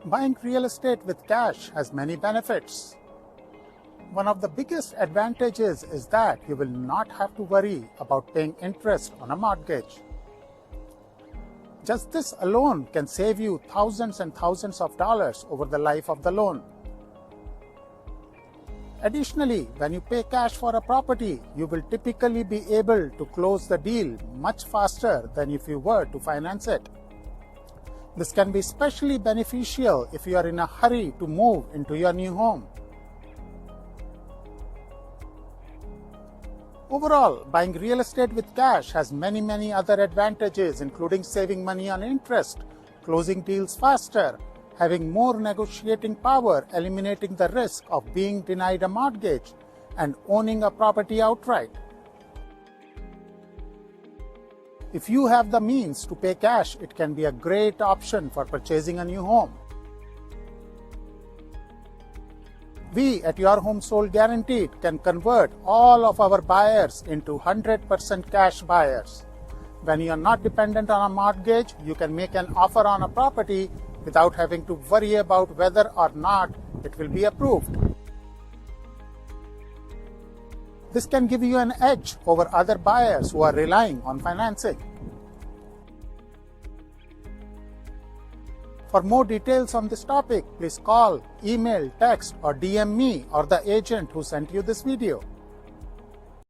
Buying real estate with cash has many benefits. One of the biggest advantages is that you will not have to worry about paying interest on a mortgage. Just this alone can save you thousands and thousands of dollars over the life of the loan. Additionally, when you pay cash for a property, you will typically be able to close the deal much faster than if you were to finance it. This can be especially beneficial if you are in a hurry to move into your new home. Overall, buying real estate with cash has many other advantages, including saving money on interest, closing deals faster, having more negotiating power, eliminating the risk of being denied a mortgage, and owning a property outright. If you have the means to pay cash, it can be a great option for purchasing a new home. We at Your Home Sold Guaranteed can convert all of our buyers into 100% cash buyers. When you are not dependent on a mortgage, you can make an offer on a property without having to worry about whether or not it will be approved. This can give you an edge over other buyers who are relying on financing. For more details on this topic, please call, email, text, or DM me or the agent who sent you this video.